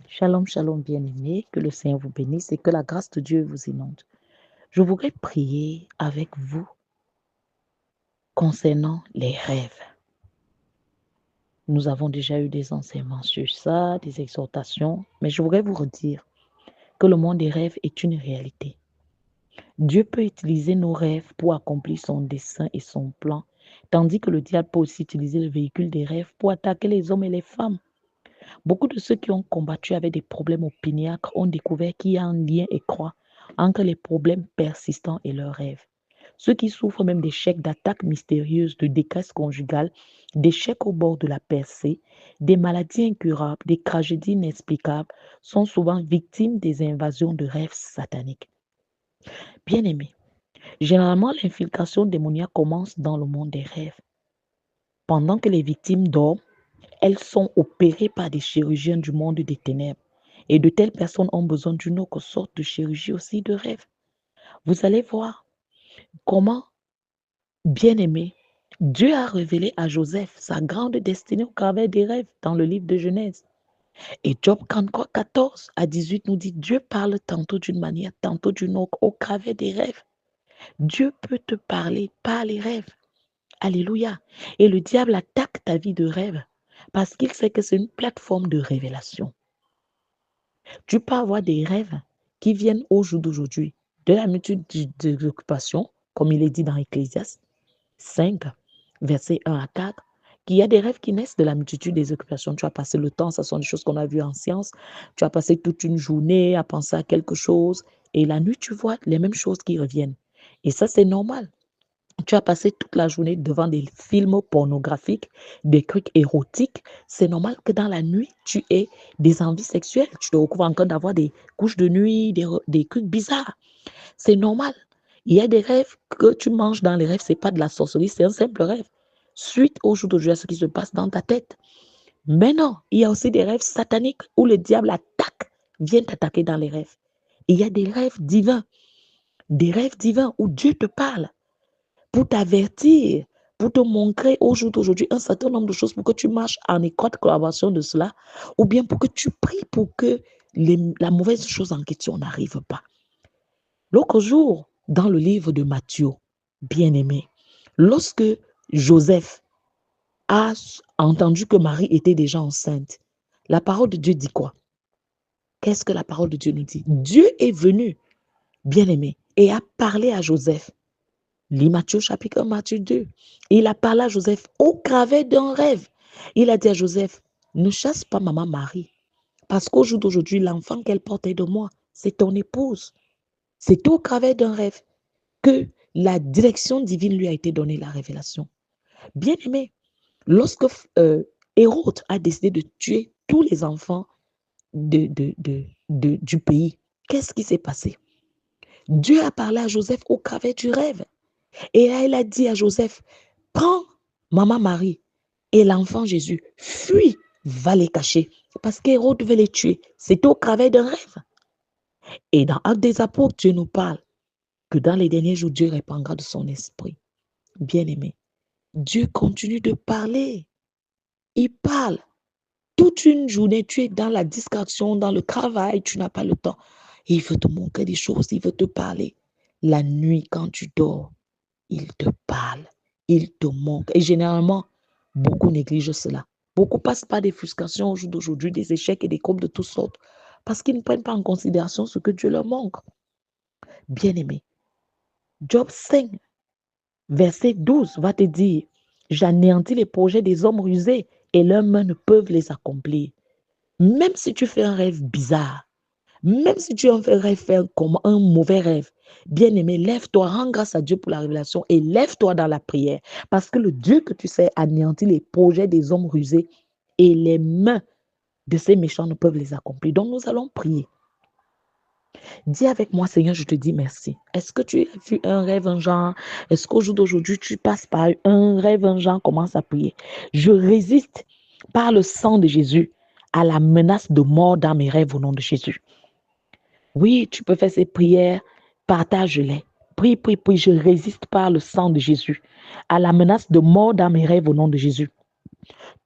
Shalom, shalom, bien-aimés, que le Seigneur vous bénisse et que la grâce de Dieu vous inonde. Je voudrais prier avec vous concernant les rêves. Nous avons déjà eu des enseignements sur ça, des exhortations, mais je voudrais vous redire que le monde des rêves est une réalité. Dieu peut utiliser nos rêves pour accomplir son dessein et son plan, tandis que le diable peut aussi utiliser le véhicule des rêves pour attaquer les hommes et les femmes. Beaucoup de ceux qui ont combattu avec des problèmes opiniâtres ont découvert qu'il y a un lien étroit entre les problèmes persistants et leurs rêves. Ceux qui souffrent même d'échecs, d'attaques mystérieuses, de détresse conjugale, d'échecs au bord de la percée, des maladies incurables, des tragédies inexplicables, sont souvent victimes des invasions de rêves sataniques. Bien-aimés, généralement l'infiltration démoniaque commence dans le monde des rêves. Pendant que les victimes dorment, elles sont opérées par des chirurgiens du monde des ténèbres. Et de telles personnes ont besoin d'une autre sorte de chirurgie aussi de rêve. Vous allez voir comment, bien aimé, Dieu a révélé à Joseph sa grande destinée au travers des rêves dans le livre de Genèse. Et Job 43, 14 à 18 nous dit, Dieu parle tantôt d'une manière, tantôt d'une autre, au travers des rêves. Dieu peut te parler par les rêves. Alléluia. Et le diable attaque ta vie de rêve parce qu'il sait que c'est une plateforme de révélation. Tu peux avoir des rêves qui viennent au jour d'aujourd'hui de la multitude des occupations, comme il est dit dans Ecclésiaste 5, versets 1 à 4, qu'il y a des rêves qui naissent de la multitude des occupations. Tu as passé le temps, ce sont des choses qu'on a vues en science, tu as passé toute une journée à penser à quelque chose, et la nuit, tu vois les mêmes choses qui reviennent. Et ça, c'est normal. Tu as passé toute la journée devant des films pornographiques, des trucs érotiques. C'est normal que dans la nuit, tu aies des envies sexuelles. Tu te retrouves encore d'avoir des couches de nuit, des trucs bizarres. C'est normal. Il y a des rêves que tu manges dans les rêves. Ce n'est pas de la sorcellerie, c'est un simple rêve. Suite au jour d'aujourd'hui à ce qui se passe dans ta tête. Mais non, il y a aussi des rêves sataniques où le diable attaque, vient t'attaquer dans les rêves. Il y a des rêves divins où Dieu te parle pour t'avertir, pour te montrer au jour d'aujourd'hui un certain nombre de choses pour que tu marches en étroite collaboration de cela, ou bien pour que tu pries pour que la mauvaise chose en question n'arrive pas. L'autre jour, dans le livre de Matthieu, bien-aimé, lorsque Joseph a entendu que Marie était déjà enceinte, la parole de Dieu dit quoi? Qu'est-ce que la parole de Dieu nous dit? Dieu est venu, bien-aimé, et a parlé à Joseph. Lis Matthieu chapitre 1, Matthieu 2. Il a parlé à Joseph au travers d'un rêve. Il a dit à Joseph, ne chasse pas maman Marie, parce qu'au jour d'aujourd'hui, l'enfant qu'elle portait de moi, c'est ton épouse. C'est au travers d'un rêve que la direction divine lui a été donnée, la révélation. Bien aimé, lorsque Hérode a décidé de tuer tous les enfants du pays, qu'est-ce qui s'est passé? Dieu a parlé à Joseph au travers du rêve. Et là, il a dit à Joseph, prends maman Marie et l'enfant Jésus, fuis, va les cacher, parce qu'Hérode veut les tuer. C'est au travers d'un rêve. Et dans Actes des Apôtres, Dieu nous parle que dans les derniers jours, Dieu répandra de son esprit. Bien-aimé, Dieu continue de parler. Il parle. Toute une journée, tu es dans la distraction, dans le travail, tu n'as pas le temps. Et il veut te montrer des choses, il veut te parler. La nuit, quand tu dors, il te parle, il te montre. Et généralement, beaucoup négligent cela. Beaucoup passent par des frustrations au jour d'aujourd'hui, des échecs et des courbes de toutes sortes, parce qu'ils ne prennent pas en considération ce que Dieu leur montre. Bien-aimé, Job 5, verset 12 va te dire, j'anéantis les projets des hommes rusés et leurs mains ne peuvent les accomplir. Même si tu fais un rêve bizarre, même si tu as un rêve comme un mauvais rêve, bien-aimé, lève-toi, rends grâce à Dieu pour la révélation et lève-toi dans la prière. Parce que le Dieu que tu sais anéantit les projets des hommes rusés et les mains de ces méchants ne peuvent les accomplir. Donc nous allons prier. Dis avec moi, Seigneur, je te dis merci. Est-ce que tu as vu un rêve, un genre? Est-ce qu'au jour d'aujourd'hui, tu passes par un rêve, un genre? Commence à prier. Je résiste par le sang de Jésus à la menace de mort dans mes rêves au nom de Jésus. Oui, tu peux faire ces prières, partage-les. Prie, prie, prie, je résiste par le sang de Jésus à la menace de mort dans mes rêves au nom de Jésus.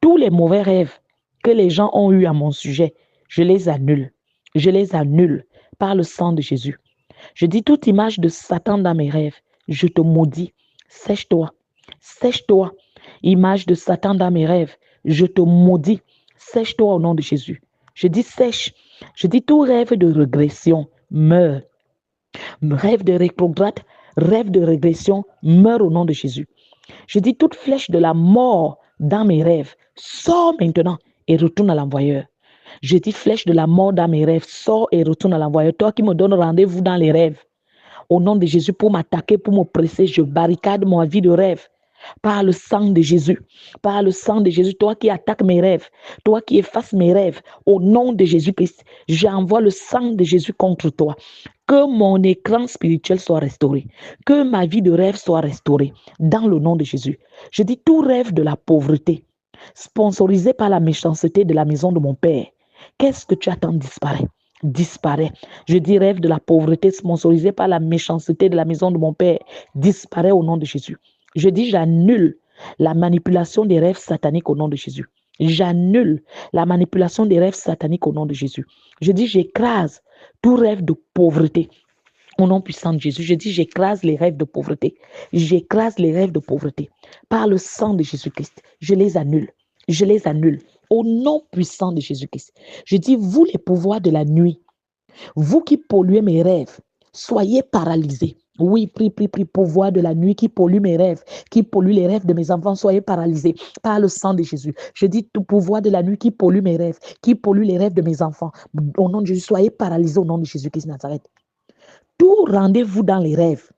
Tous les mauvais rêves que les gens ont eus à mon sujet, Je les annule. Je les annule par le sang de Jésus. Je dis toute image de Satan dans mes rêves, je te maudis. Sèche-toi. Sèche-toi. Image de Satan dans mes rêves, je te maudis. Sèche-toi au nom de Jésus. Je dis sèche. Je dis tout rêve de régression, meurt. Rêve de rétrograde, rêve de régression, meurt au nom de Jésus. Je dis toute flèche de la mort dans mes rêves, sors maintenant et retourne à l'envoyeur. Je dis flèche de la mort dans mes rêves, sors et retourne à l'envoyeur. Toi qui me donnes rendez-vous dans les rêves, au nom de Jésus, pour m'attaquer, pour m'oppresser, je barricade ma vie de rêve. Par le sang de Jésus, par le sang de Jésus, toi qui attaques mes rêves, toi qui effaces mes rêves, au nom de Jésus-Christ, j'envoie le sang de Jésus contre toi. Que mon écran spirituel soit restauré, que ma vie de rêve soit restaurée, dans le nom de Jésus. Je dis tout rêve de la pauvreté, sponsorisé par la méchanceté de la maison de mon Père, qu'est-ce que tu attends disparaît? Disparaît. Je dis rêve de la pauvreté sponsorisé par la méchanceté de la maison de mon Père, disparaît au nom de Jésus. Je dis j'annule la manipulation des rêves sataniques au nom de Jésus. J'annule la manipulation des rêves sataniques au nom de Jésus. Je dis j'écrase tout rêve de pauvreté au nom puissant de Jésus. Je dis j'écrase les rêves de pauvreté. J'écrase les rêves de pauvreté. Par le sang de Jésus-Christ, je les annule. Je les annule au nom puissant de Jésus-Christ. Je dis vous les pouvoirs de la nuit, vous qui polluez mes rêves, soyez paralysés. Oui, prie, pouvoir de la nuit qui pollue mes rêves, qui pollue les rêves de mes enfants, soyez paralysés par le sang de Jésus. Je dis tout pouvoir de la nuit qui pollue mes rêves, qui pollue les rêves de mes enfants. Au nom de Jésus, soyez paralysés au nom de Jésus-Christ de Nazareth. Tout rendez-vous dans les rêves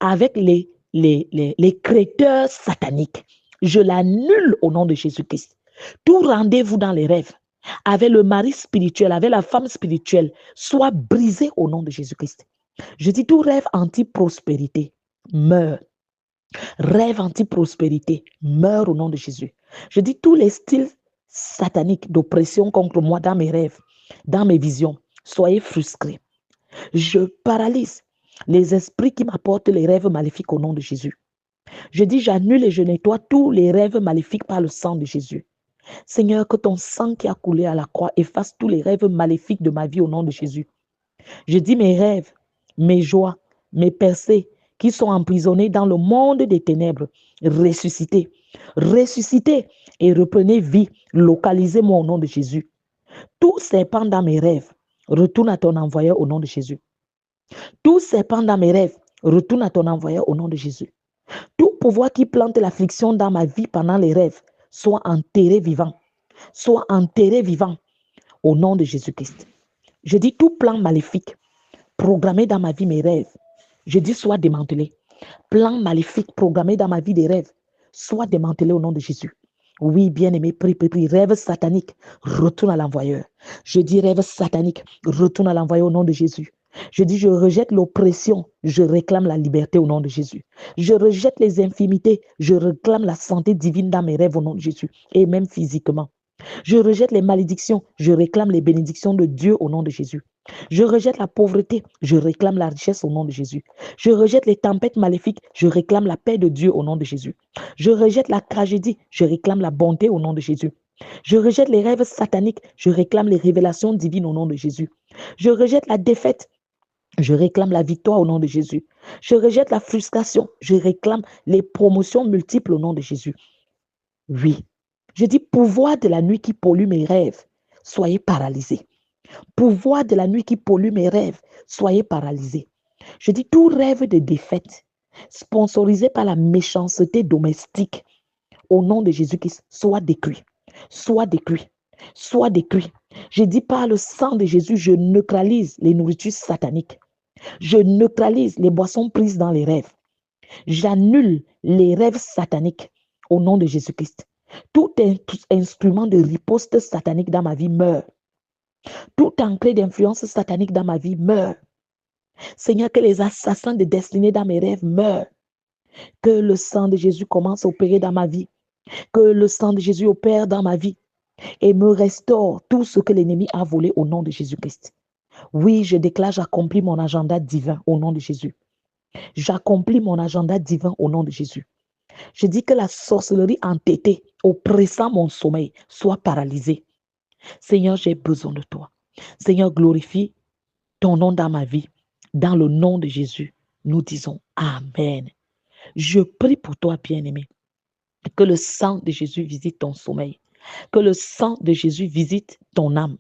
avec les créateurs sataniques, je l'annule au nom de Jésus-Christ. Tout rendez-vous dans les rêves avec le mari spirituel, avec la femme spirituelle, soit brisé au nom de Jésus-Christ. Je dis tout rêve anti-prospérité meurt. Rêve anti-prospérité meurt au nom de Jésus. Je dis tous les styles sataniques d'oppression contre moi dans mes rêves, dans mes visions, soyez frustrés. Je paralyse les esprits qui m'apportent les rêves maléfiques au nom de Jésus. Je dis j'annule et je nettoie tous les rêves maléfiques par le sang de Jésus. Seigneur, que ton sang qui a coulé à la croix efface tous les rêves maléfiques de ma vie au nom de Jésus. Je dis mes rêves, mes joies, mes percées qui sont emprisonnés dans le monde des ténèbres, ressuscitez, ressuscitez et reprenez vie, localisez-moi au nom de Jésus. Tout serpent dans mes rêves, retourne à ton envoyeur au nom de Jésus. Tout serpent dans mes rêves, retourne à ton envoyeur au nom de Jésus. Tout pouvoir qui plante l'affliction dans ma vie pendant les rêves, soit enterré vivant. Soit enterré vivant au nom de Jésus-Christ. Je dis tout plan maléfique programmé dans ma vie, mes rêves, je dis soit démantelé. Plan maléfique programmé dans ma vie des rêves, soit démantelé au nom de Jésus. Oui, bien-aimé, prie. Rêve satanique, retourne à l'envoyeur. Je dis rêve satanique, retourne à l'envoyeur au nom de Jésus. Je dis je rejette l'oppression, je réclame la liberté au nom de Jésus. Je rejette les infimités, je réclame la santé divine dans mes rêves au nom de Jésus, et même physiquement. Je rejette les malédictions, je réclame les bénédictions de Dieu au nom de Jésus. Je rejette la pauvreté, je réclame la richesse au nom de Jésus. Je rejette les tempêtes maléfiques, je réclame la paix de Dieu au nom de Jésus. Je rejette la tragédie, je réclame la bonté au nom de Jésus. Je rejette les rêves sataniques, je réclame les révélations divines au nom de Jésus. Je rejette la défaite, je réclame la victoire au nom de Jésus. Je rejette la frustration, je réclame les promotions multiples au nom de Jésus. Oui. Je dis pouvoir de la nuit qui pollue mes rêves, soyez paralysés. Pouvoir de la nuit qui pollue mes rêves, soyez paralysés. Je dis tout rêve de défaite, sponsorisé par la méchanceté domestique, au nom de Jésus-Christ, soit détruit. Soit détruit. Soit détruit. Je dis par le sang de Jésus, je neutralise les nourritures sataniques. Je neutralise les boissons prises dans les rêves. J'annule les rêves sataniques au nom de Jésus-Christ. Tout instrument de riposte satanique dans ma vie meurt. Tout ancré d'influence satanique dans ma vie meurt. Seigneur, que les assassins de destinée dans mes rêves meurent. Que le sang de Jésus commence à opérer dans ma vie. Que le sang de Jésus opère dans ma vie et me restaure tout ce que l'ennemi a volé au nom de Jésus-Christ. Oui, je déclare, j'accomplis mon agenda divin au nom de Jésus. J'accomplis mon agenda divin au nom de Jésus. Je dis que la sorcellerie entêtée, oppressant mon sommeil, soit paralysée. Seigneur, j'ai besoin de toi. Seigneur, glorifie ton nom dans ma vie. Dans le nom de Jésus, nous disons Amen. Je prie pour toi, bien-aimé, que le sang de Jésus visite ton sommeil, que le sang de Jésus visite ton âme.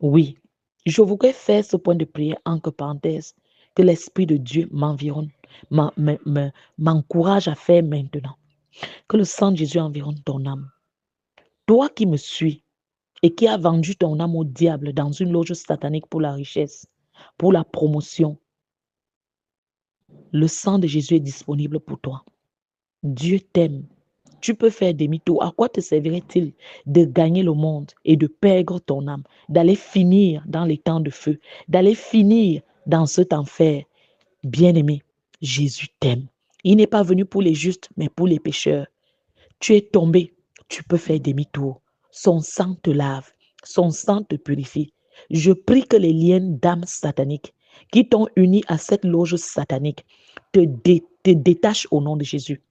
Oui, je voudrais faire ce point de prière entre parenthèses, que l'Esprit de Dieu m'environne, m'encourage à faire maintenant. Que le sang de Jésus environne ton âme. Toi qui me suis et qui as vendu ton âme au diable dans une loge satanique pour la richesse, pour la promotion, le sang de Jésus est disponible pour toi. Dieu t'aime. Tu peux faire demi-tour. À quoi te servirait-il de gagner le monde et de perdre ton âme, d'aller finir dans les temps de feu, d'aller finir dans cet enfer? Bien-aimé, Jésus t'aime. Il n'est pas venu pour les justes, mais pour les pécheurs. Tu es tombé, tu peux faire demi-tour. Son sang te lave, son sang te purifie. Je prie que les liens d'âme sataniques qui t'ont uni à cette loge satanique te détachent au nom de Jésus,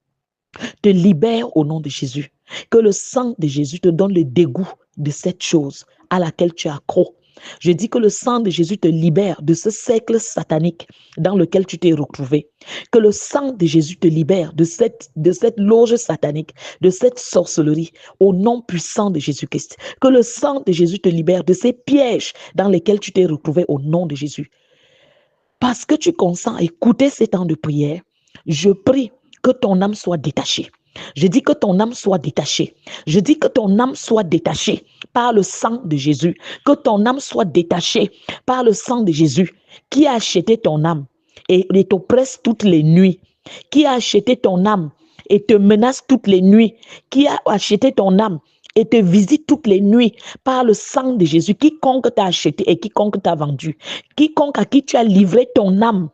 te libèrent au nom de Jésus. Que le sang de Jésus te donne le dégoût de cette chose à laquelle tu es accro. Je dis que le sang de Jésus te libère de ce cercle satanique dans lequel tu t'es retrouvé. Que le sang de Jésus te libère de cette loge satanique, de cette sorcellerie, au nom puissant de Jésus-Christ. Que le sang de Jésus te libère de ces pièges dans lesquels tu t'es retrouvé au nom de Jésus. Parce que tu consens à écouter ces temps de prière, je prie que ton âme soit détachée. Je dis que ton âme soit détachée. Je dis que ton âme soit détachée par le sang de Jésus. Que ton âme soit détachée par le sang de Jésus. Qui a acheté ton âme et t'oppresse toutes les nuits? Qui a acheté ton âme et te menace toutes les nuits? Qui a acheté ton âme et te visite toutes les nuits par le sang de Jésus? Quiconque t'a acheté et quiconque t'a vendu, quiconque à qui tu as livré ton âme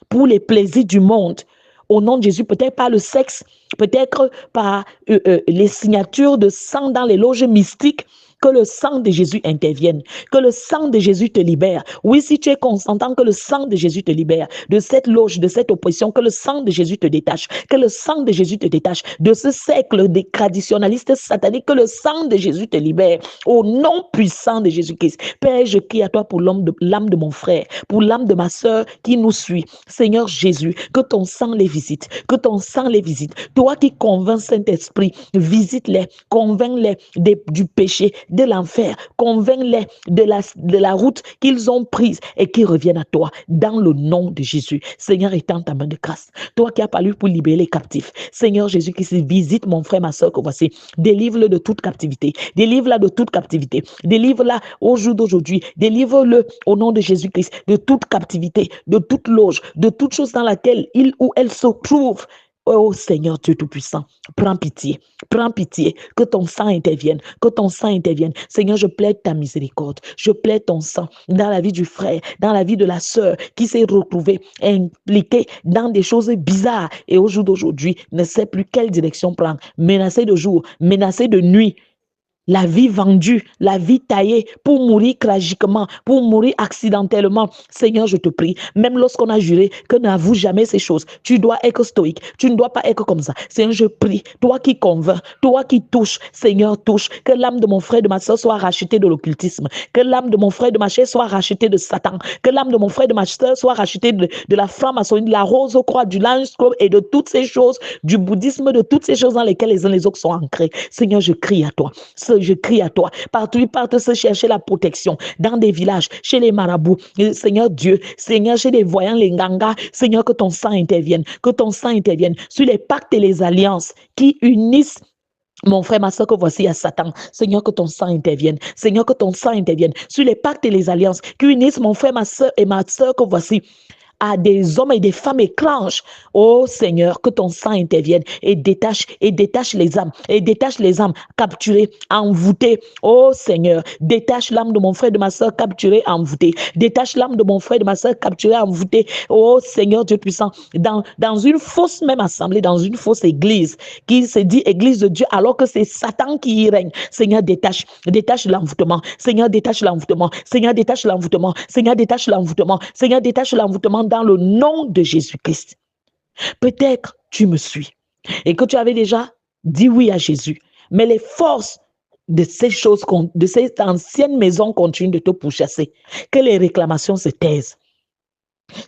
pour les plaisirs du monde, au nom de Jésus, peut-être par le sexe, peut-être par les signatures de sang dans les loges mystiques, que le sang de Jésus intervienne, que le sang de Jésus te libère. Oui, si tu es consentant, que le sang de Jésus te libère de cette loge, de cette oppression, que le sang de Jésus te détache, que le sang de Jésus te détache de ce cercle des traditionalistes sataniques, que le sang de Jésus te libère au nom puissant de Jésus-Christ. Père, je crie à toi pour l'âme de mon frère, pour l'âme de ma sœur qui nous suit. Seigneur Jésus, que ton sang les visite, que ton sang les visite. Toi qui convaincs Saint-Esprit, visite-les, convainc-les du péché, de l'enfer, convainc-les de la route qu'ils ont prise et qu'ils reviennent à toi dans le nom de Jésus. Seigneur, étends ta main de grâce. Toi qui as parlé pour libérer les captifs. Seigneur Jésus, qui visite mon frère, ma soeur que voici. Délivre-le de toute captivité. Délivre-la de toute captivité. Délivre-la au jour d'aujourd'hui. Délivre-le au nom de Jésus-Christ de toute captivité, de toute loge, de toute chose dans laquelle il ou elle se trouve. Oh Seigneur Dieu Tout-Puissant, prends pitié, que ton sang intervienne, que ton sang intervienne. Seigneur, je plaide ta miséricorde, je plaide ton sang dans la vie du frère, dans la vie de la sœur qui s'est retrouvée impliquée dans des choses bizarres et au jour d'aujourd'hui ne sait plus quelle direction prendre, menacée de jour, menacée de nuit. La vie vendue, la vie taillée pour mourir tragiquement, pour mourir accidentellement. Seigneur, je te prie, même lorsqu'on a juré que n'avoue jamais ces choses, tu dois être stoïque, tu ne dois pas être comme ça. Seigneur, je prie, toi qui convaincs, toi qui touches, Seigneur, touche, que l'âme de mon frère et de ma soeur soit rachetée de l'occultisme, que l'âme de mon frère et de ma chère soit rachetée de Satan, que l'âme de mon frère et de ma soeur soit rachetée de la franc-maçonnerie, de la rose aux croix, du linge et de toutes ces choses, du bouddhisme, de toutes ces choses dans lesquelles les uns les autres sont ancrés. Seigneur, je crie à toi. Je crie à toi. Partout, ils partent se chercher la protection. Dans des villages, chez les marabouts. Seigneur Dieu, Seigneur, chez les voyants, les ngangas. Seigneur, que ton sang intervienne. Que ton sang intervienne sur les pactes et les alliances qui unissent mon frère, ma soeur, que voici à Satan. Seigneur, que ton sang intervienne. Seigneur, que ton sang intervienne sur les pactes et les alliances qui unissent mon frère, ma soeur et ma soeur, que voici à des hommes et des femmes éclanches. Oh Seigneur, que ton sang intervienne et détache les âmes capturées, envoûtées. Oh Seigneur, détache l'âme de mon frère et de ma soeur capturée, envoûtée. Détache l'âme de mon frère et de ma soeur capturée, envoûtée. Oh Seigneur Dieu puissant, dans une fausse même assemblée, dans une fausse église qui se dit église de Dieu alors que c'est Satan qui y règne. Seigneur, détache l'envoûtement. Seigneur, détache l'envoûtement. Seigneur, détache l'envoûtement. Seigneur, détache l'envoûtement. Seigneur, détache l'envoûtement dans le nom de Jésus-Christ. Peut-être tu me suis et que tu avais déjà dit oui à Jésus, mais les forces de ces choses, de cette ancienne maison continue de te pourchasser. Que les réclamations se taisent.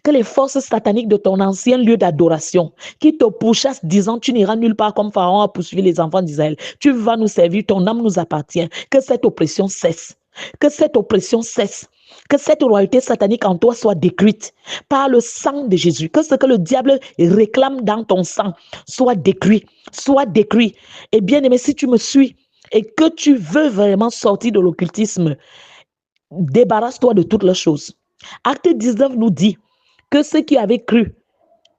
Que les forces sataniques de ton ancien lieu d'adoration qui te pourchassent disant tu n'iras nulle part comme Pharaon a poursuivi les enfants d'Israël. Tu vas nous servir, ton âme nous appartient. Que cette oppression cesse. Que cette oppression cesse. Que cette royauté satanique en toi soit détruite par le sang de Jésus. Que ce que le diable réclame dans ton sang soit détruit. Soit détruit. Et bien aimé, si tu me suis et que tu veux vraiment sortir de l'occultisme, débarrasse-toi de toutes les choses. Acte 19 nous dit que ceux qui avaient cru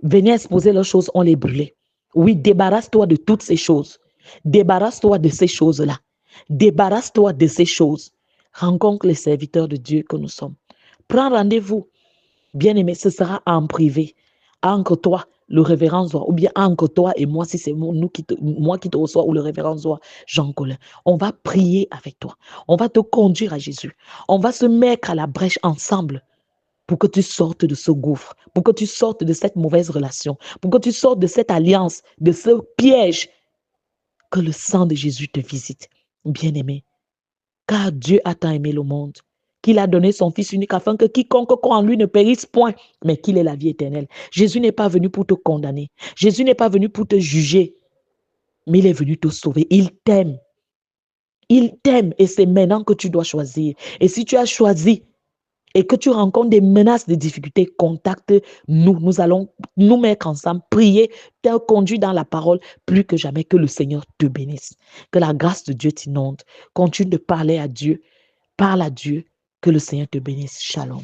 venaient exposer leurs choses, on les brûlait. Oui, débarrasse-toi de toutes ces choses. Débarrasse-toi de ces choses-là. Débarrasse-toi de ces choses. Rencontre les serviteurs de Dieu que nous sommes. Prends rendez-vous. Bien-aimé, ce sera en privé. Entre toi, le révérend Zoa, ou bien entre toi et moi, si c'est moi qui te reçois, ou le révérend Zoa, Jean Colin. On va prier avec toi. On va te conduire à Jésus. On va se mettre à la brèche ensemble pour que tu sortes de ce gouffre, pour que tu sortes de cette mauvaise relation, pour que tu sortes de cette alliance, de ce piège. Que le sang de Jésus te visite, bien-aimé. Car Dieu a tant aimé le monde qu'il a donné son Fils unique afin que quiconque croit en lui ne périsse point, mais qu'il ait la vie éternelle. Jésus n'est pas venu pour te condamner. Jésus n'est pas venu pour te juger, mais il est venu te sauver. Il t'aime. Il t'aime et c'est maintenant que tu dois choisir. Et si tu as choisi et que tu rencontres des menaces, des difficultés, contacte-nous. Nous allons nous mettre ensemble, prier, te conduire dans la parole plus que jamais. Que le Seigneur te bénisse. Que la grâce de Dieu t'inonde. Continue de parler à Dieu. Parle à Dieu. Que le Seigneur te bénisse. Shalom.